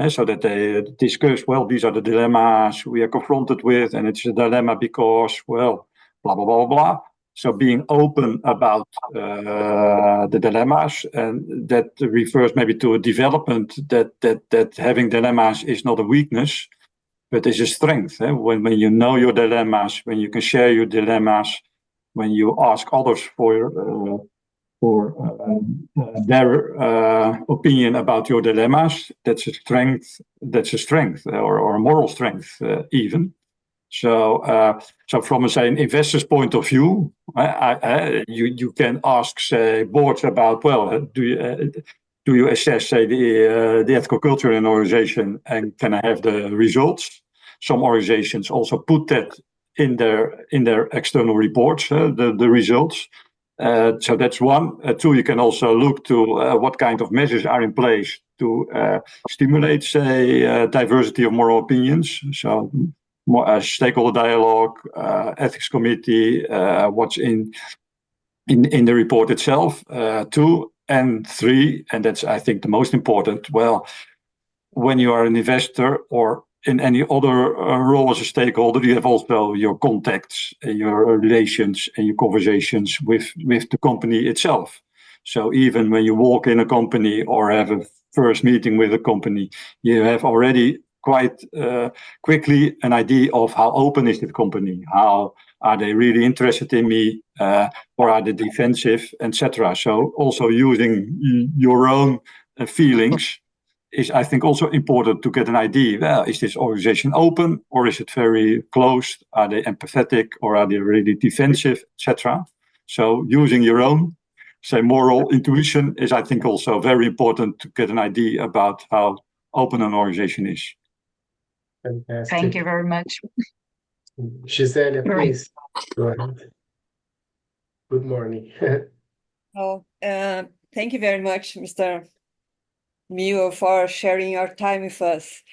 So that they discuss, well, these are the dilemmas we are confronted with, and it's a dilemma because, well, blah, blah, blah, blah. So being open about the dilemmas, and that refers maybe to a development that having dilemmas is not a weakness, but is a strength. When you know your dilemmas, when you can share your dilemmas, when you ask others for their opinion about your dilemmas, that's a strength. That's a strength, or a moral strength, even. So, from an investor's point of view, you can ask, say, boards about, well, do you assess, say, the ethical culture in an organization, and can I have the results? Some organizations also put that in their external reports, the results. So that's one. Two, you can also look to what kind of measures are in place to stimulate, say, diversity of moral opinions. So more stakeholder dialogue, ethics committee, what's in the report itself. Two, and three, and that's, I think, the most important. Well, when you are an investor or in any other role as a stakeholder, you have also your contacts and your relations and your conversations with the company itself. So even when you walk in a company or have a first meeting with a company, you have already quite quickly an idea of how open is the company, how are they really interested in me, or are they defensive, etc. So also using your own feelings is, I think, also important to get an idea. Well, is this organization open, or is it very closed? Are they empathetic, or are they really defensive, etc.? So using your own, say, moral intuition is, I think, also very important to get an idea about how open an organization is. Fantastic. Thank you very much. Gisele, please go ahead. Good morning. Thank you very much, Mr. Muel, for sharing your time with us.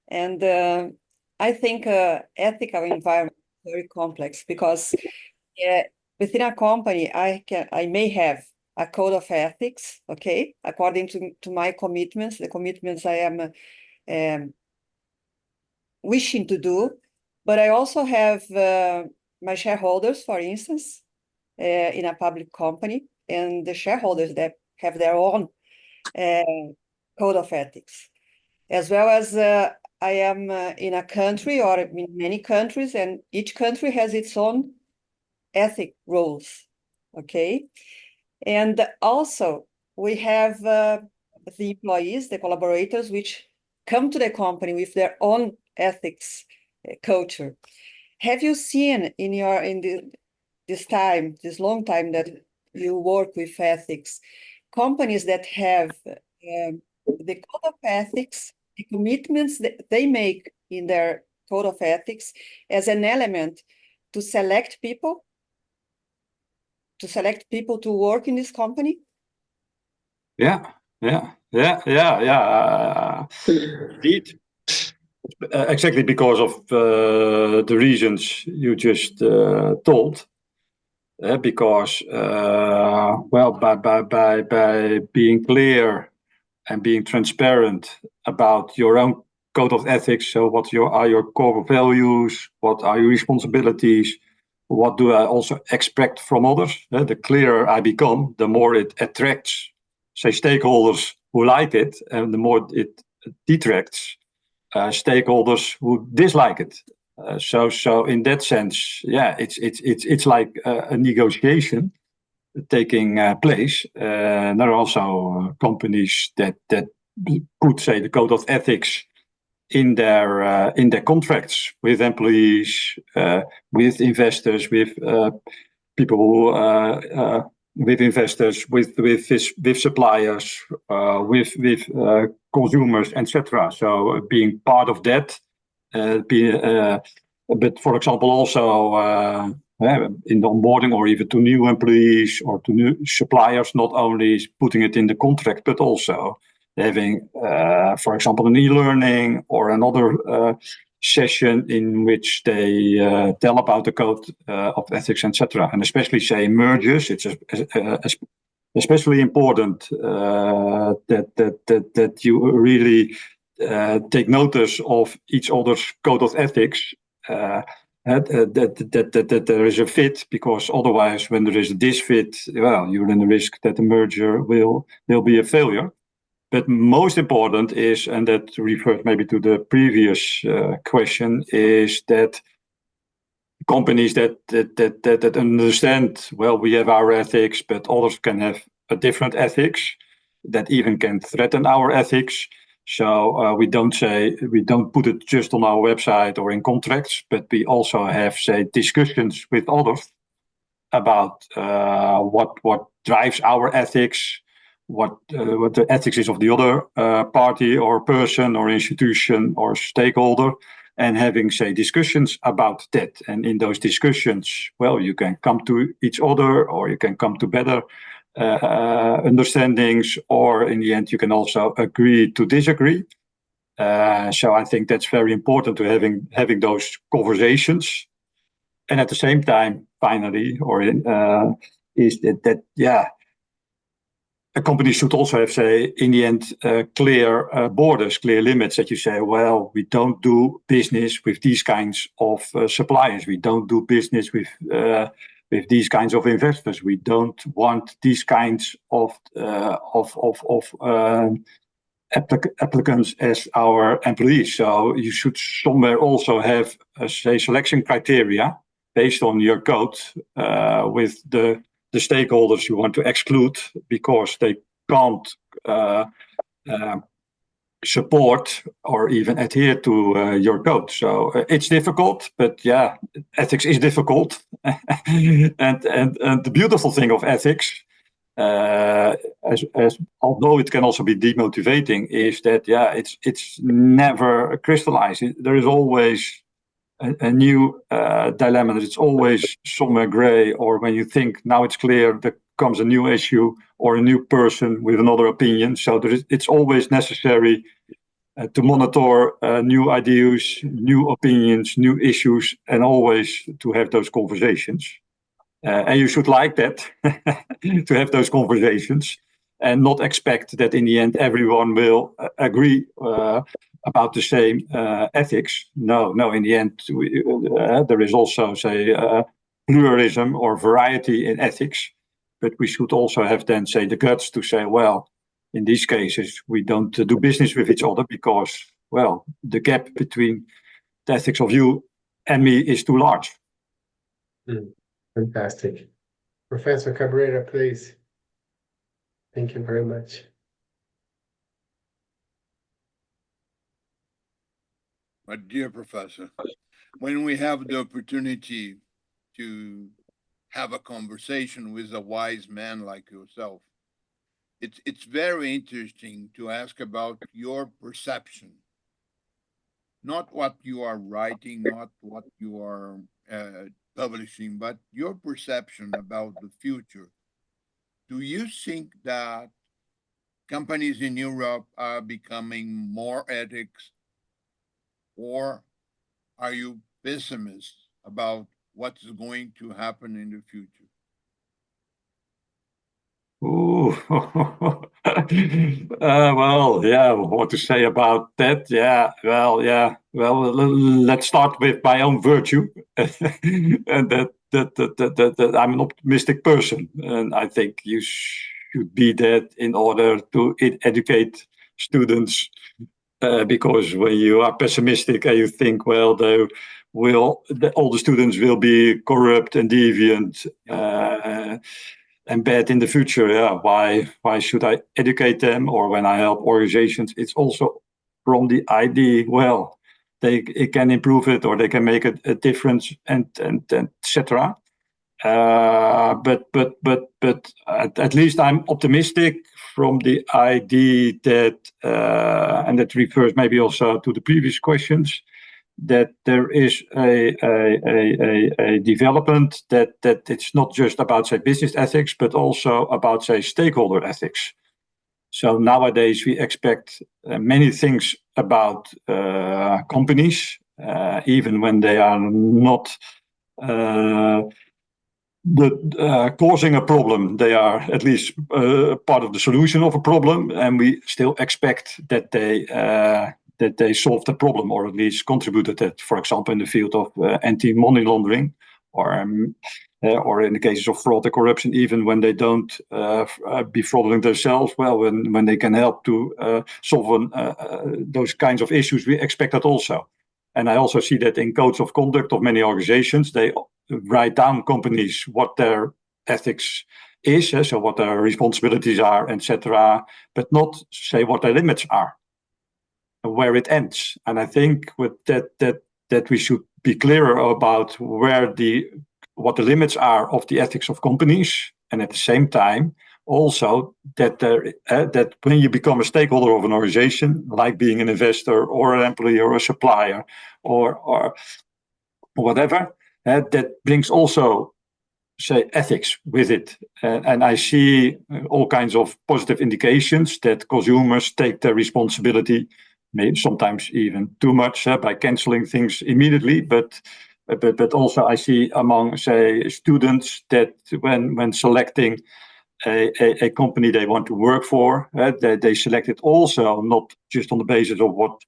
And I think ethical environment is very complex because within a company, I may have a code of ethics, okay, according to my commitments, the commitments I am wishing to do, but I also have my shareholders, for instance, in a public company, and the shareholders that have their own code of ethics, as well as I am in a country or in many countries, and each country has its own ethic rules, okay? And also we have the employees, the collaborators, which come to the company with their own ethics culture. Have you seen this long time that you work with ethics, companies that have the code of ethics, the commitments that they make in their code of ethics as an element to select people to work in this company? Yeah. Indeed. Exactly because of the reasons you just told. Because well, by being clear and being transparent about your own code of ethics, so what are your core values, what are your responsibilities, what do I also expect from others? The clearer I become, the more it attracts, say, stakeholders who like it, and the more it detracts stakeholders who dislike it. So in that sense, yeah, it's like a negotiation taking place. There are also companies that put, say, the code of ethics in their contracts with employees, with investors, with people who with investors, with suppliers, with consumers, etc. So being part of that, but for example, also in the onboarding or even to new employees or to new suppliers, not only putting it in the contract, but also having, for example, an e-learning or another session in which they tell about the code of ethics, etc. And especially say mergers, it's especially important that you really take notice of each other's code of ethics. That there is a fit, because otherwise, when there is a disfit, well, you're in the risk that the merger will be a failure. But most important is, and that refers maybe to the previous question, is that companies that understand, well, we have our ethics, but others can have a different ethics that even can threaten our ethics. So we don't put it just on our website or in contracts, but we also have, say, discussions with others about what drives our ethics, what the ethics is of the other party or person or institution or stakeholder, and having, say, discussions about that. And in those discussions, well, you can come to each other, or you can come to better understandings, or in the end you can also agree to disagree. So I think that's very important, to having those conversations. And at the same time, finally, is that a company should also have, say, in the end, clear borders, clear limits, that you say, well, we don't do business with these kinds of suppliers. We don't do business with these kinds of investors. We don't want these kinds of applicants as our employees. So you should somewhere also have, say, selection criteria based on your code with the stakeholders you want to exclude because they can't support or even adhere to your code. So it's difficult, but yeah, ethics is difficult. and the beautiful thing of ethics, as although it can also be demotivating, is that it's never crystallized. There is always a new dilemma. It's always somewhere gray, or when you think now it's clear, there comes a new issue or a new person with another opinion. So it's always necessary to monitor new ideas, new opinions, new issues, and always to have those conversations. And you should like that, to have those conversations, and not expect that in the end everyone will agree about the same ethics. No, in the end, there is also, say, pluralism or variety in ethics, but we should also have then, say, the guts to say, well, in these cases, we don't do business with each other because, well, the gap between the ethics of you and me is too large. Fantastic. Professor Cabrera, please. Thank you very much. My dear Professor, when we have the opportunity to have a conversation with a wise man like yourself, it's very interesting to ask about your perception, not what you are writing, not what you are publishing, but your perception about the future. Do you think that companies in Europe are becoming more ethics, or are you pessimist about what's going to happen in the future? Ooh. Well, yeah, what to say about that? Well, let's start with my own virtue, and that I'm an optimistic person, and I think you should be that in order to educate students, because when you are pessimistic and you think, well, all the students will be corrupt and deviant, and bad in the future, why should I educate them? Or when I help organizations, it's also from the idea, well, it can improve it, or they can make a difference, and etc. But at least I'm optimistic from the idea that, and that refers maybe also to the previous questions, that there is a development that it's not just about, say, business ethics, but also about, say, stakeholder ethics. So nowadays we expect many things about companies, even when they are not causing a problem. They are at least part of the solution of a problem, and we still expect that they solve the problem, or at least contributed that, for example, in the field of anti-money laundering, or in the cases of fraud and corruption, even when they don't befrauding themselves, well, when they can help to solve those kinds of issues, we expect that also. And I also see that in codes of conduct of many organizations, they write down companies what their ethics is, so what their responsibilities are, etc., but not say what their limits are and where it ends. And I think with that we should be clearer about what the limits are of the ethics of companies, and at the same time also that when you become a stakeholder of an organization, like being an investor or an employee or a supplier or whatever, that brings also, say, ethics with it. And I see all kinds of positive indications that consumers take their responsibility, maybe sometimes even too much, by canceling things immediately. But also I see among, say, students that when selecting a company they want to work for, they select it also not just on the basis of what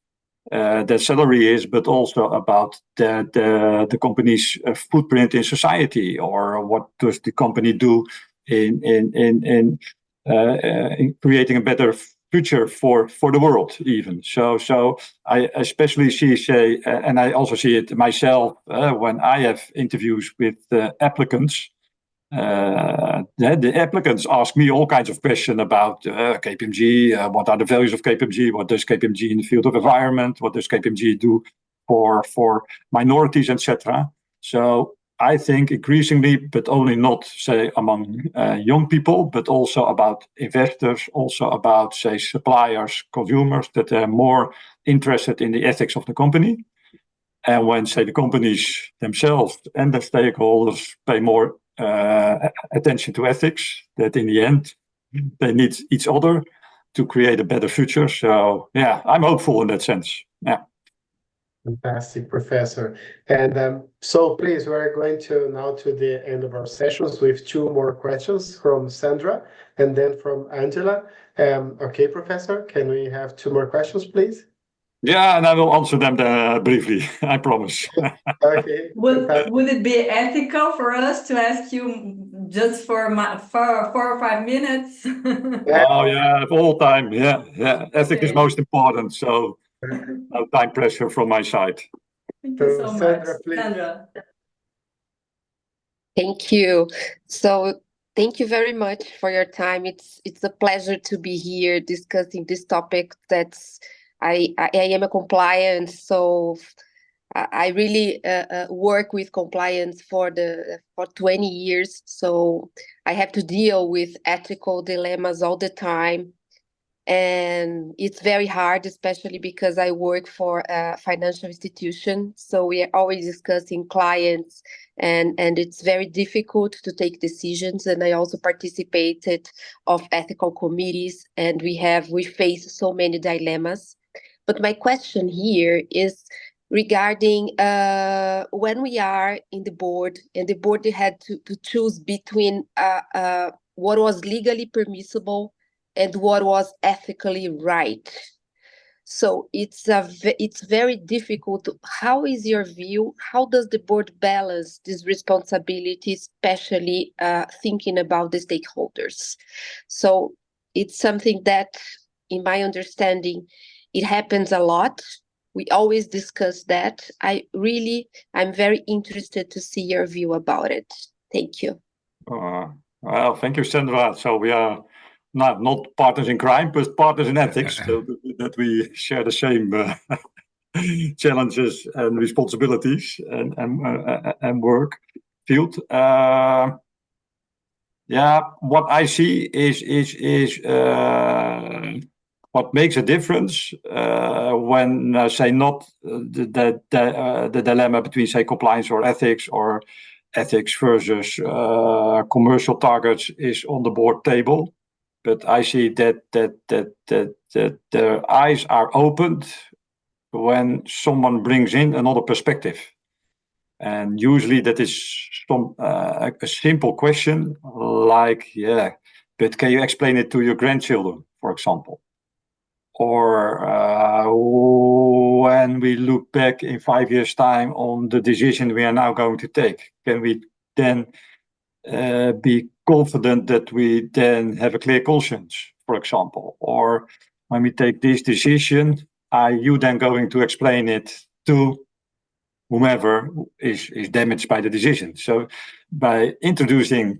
their salary is, but also about the company's footprint in society, or what does the company do in creating a better future for the world even. So I especially see, say, and I also see it myself when I have interviews with applicants. The applicants ask me all kinds of questions about KPMG. What are the values of KPMG? What does KPMG in the field of environment? What does KPMG do for minorities, etc.? So I think increasingly, but only not, say, among young people, but also about investors, also about, say, suppliers, consumers, that they're more interested in the ethics of the company. And when, say, the companies themselves and the stakeholders pay more attention to ethics, that in the end they need each other to create a better future. So yeah, I'm hopeful in that sense. Yeah. Fantastic, Professor. And so please, we're going to now to the end of our sessions with two more questions from Sandra and then from Angela. Okay, Professor, can we have two more questions, please? Yeah, and I will answer them briefly, I promise. Okay. Would it be ethical for us to ask you just for 4 or 5 minutes? Oh yeah, all time. Yeah. Ethics is most important. So no time pressure from my side. Thank you so Sandra, much, please. Sandra. Thank you. So thank you very much for your time. It's a pleasure to be here discussing this topic. I am a compliance, so I really work with compliance for 20 years. So I have to deal with ethical dilemmas all the time. And it's very hard, especially because I work for a financial institution. So we are always discussing clients, and it's very difficult to take decisions. And I also participated of ethical committees, and we face so many dilemmas. But my question here is regarding when we are in the board, and the board had to choose between what was legally permissible and what was ethically right. So it's very difficult. How is your view? How does the board balance this responsibility, especially thinking about the stakeholders? So it's something that, in my understanding, it happens a lot. We always discuss that. I'm very interested to see your view about it. Thank you. Well, thank you, Sandra. So we are not partners in crime, but partners in ethics, so that we share the same challenges and responsibilities and work field. What I see is what makes a difference when say not the dilemma between, say, compliance or ethics versus commercial targets is on the board table. But I see that their eyes are opened when someone brings in another perspective. And usually that is a simple question like, yeah, but can you explain it to your grandchildren, for example? Or when we look back in 5 years' time on the decision we are now going to take, can we then be confident that we then have a clear conscience, for example? Or when we take this decision, are you then going to explain it to whomever is damaged by the decision? So by introducing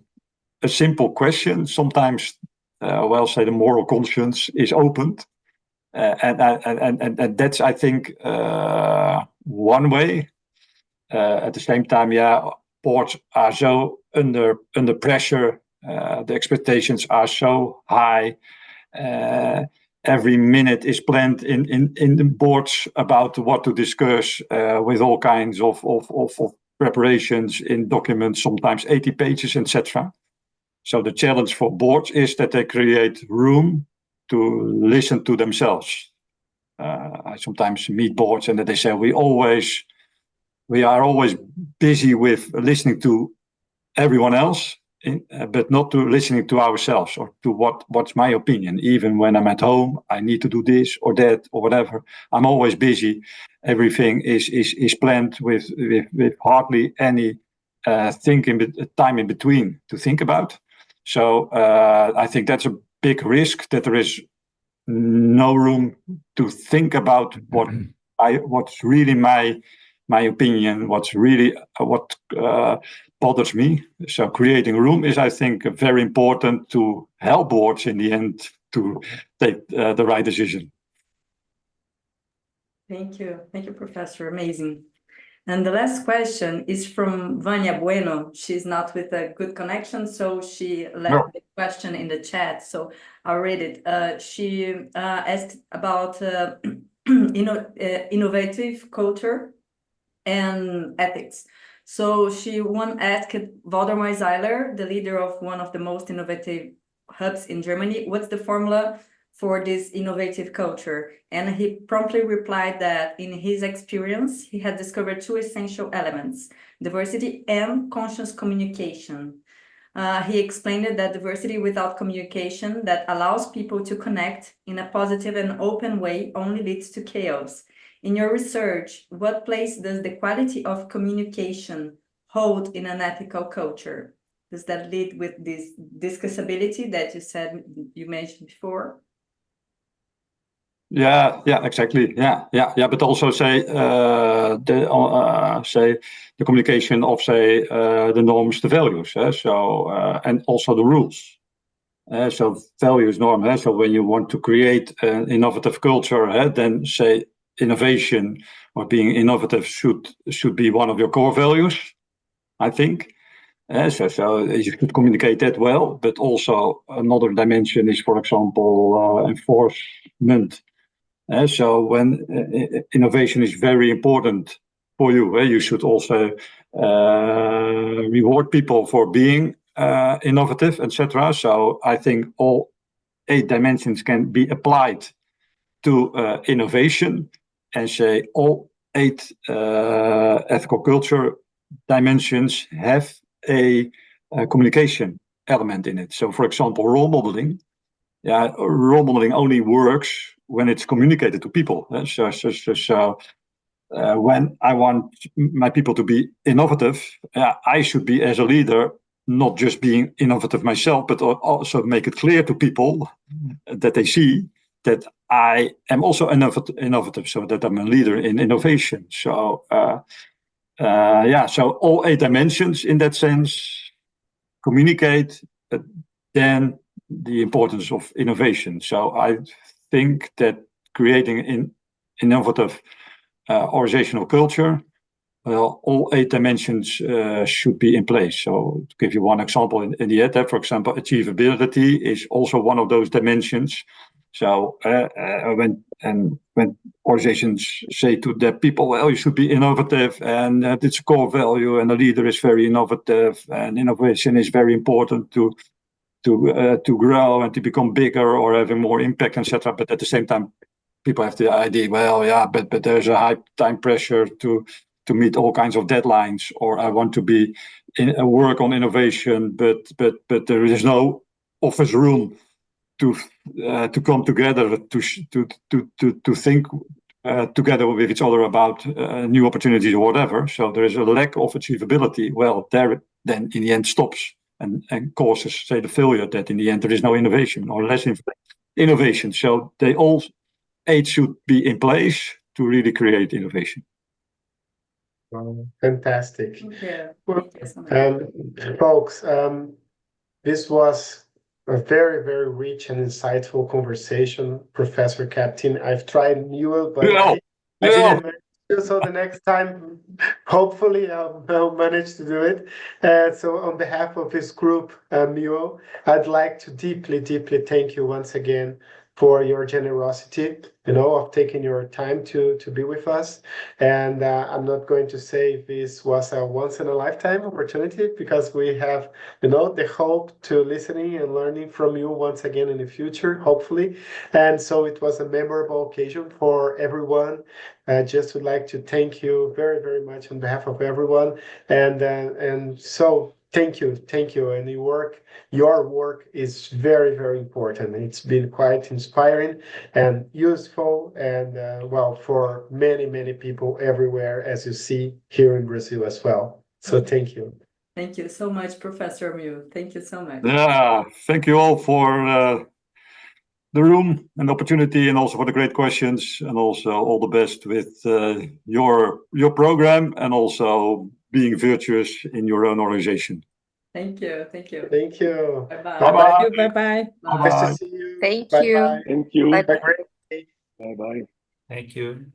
a simple question, sometimes, say the moral conscience is opened. And that's, I think, one way. At the same time, boards are so under pressure. The expectations are so high. Every minute is planned in the boards about what to discuss, with all kinds of preparations in documents, sometimes 80 pages, etc. So the challenge for boards is that they create room to listen to themselves. I sometimes meet boards and that they say we are always busy with listening to everyone else, but not to listening to ourselves or to what's my opinion. Even when I'm at home, I need to do this or that or whatever. I'm always busy. Everything is planned with hardly any time in between to think about. So I think that's a big risk, that there is no room to think about what's really my opinion, what bothers me. So creating room is, I think, very important to help boards in the end to take the right decision. Thank you, Professor. Amazing. And the last question is from Vania Bueno. She's not with a good connection, so she left the question in the chat. So I'll read it. She asked about innovative culture and ethics. So she asked Waldemar Zeiler, the leader of one of the most innovative hubs in Germany, what's the formula for this innovative culture? And he promptly replied that in his experience, he had discovered two essential elements: diversity and conscious communication. He explained that diversity without communication that allows people to connect in a positive and open way only leads to chaos. In your research, what place does the quality of communication hold in an ethical culture? Does that lead with this discussability that you mentioned before? Yeah, exactly. Yeah. But also say the communication of the norms, the values. And also the rules. So values, norm. So when you want to create an innovative culture, then say innovation or being innovative should be one of your core values, I think. So you should communicate that well. But also another dimension is, for example, enforcement. So when innovation is very important for you, you should also reward people for being innovative, etc. So I think all 8 dimensions can be applied to innovation, and say all 8 ethical culture dimensions have a communication element in it. So, for example, role modeling only works when it's communicated to people. So when I want my people to be innovative, I should be, as a leader, not just being innovative myself, but also make it clear to people that they see that I am also innovative, so that I'm a leader in innovation. So so all 8 dimensions in that sense communicate then the importance of innovation. So I think that creating an innovative organizational culture, well, all 8 dimensions should be in place. So to give you one example, in the EdTech, for example, achievability is also one of those dimensions. So when organizations say to their people, well, you should be innovative, and it's a core value, and the leader is very innovative, and innovation is very important to grow and to become bigger or having more impact, etc. But at the same time, people have the idea, well, yeah, but there's a high time pressure to meet all kinds of deadlines, or I want to be work on innovation, but there is no office room to come together to think together with each other about new opportunities or whatever. So there is a lack of achievability. Well, there then in the end stops and causes, say, the failure that in the end there is no innovation or less innovation. So they all 8 should be in place to really create innovation. Wow, fantastic. Yeah. Well, Thank you so much. folks, this was a very, very rich and insightful conversation, Professor Kaptein. I've tried Muel, but I didn't manage to, so the next time, hopefully I'll manage to do it. So on behalf of this group, Muel, I'd like to deeply, deeply thank you once again for your generosity, of taking your time to be with us. And I'm not going to say this was a once in a lifetime opportunity, because we have, the hope to listening and learning from you once again in the future, hopefully. And so it was a memorable occasion for everyone. I just would like to thank you very, very much on behalf of everyone. And so thank you. And your work is very, very important. It's been quite inspiring and useful, and for many, many people everywhere, as you see here in Brazil as well. So thank you. Thank you so much, Professor Muel. Thank you so much. Yeah, thank you all for the room and opportunity, and also for the great questions, and also all the best with your program, and also being virtuous in your own organization. Thank you. Thank Bye-bye. you. Bye-bye. Bye-bye. Nice to see you. Thank Bye you. bye. Thank you. Bye-bye. Have a great day. Bye bye. Thank you.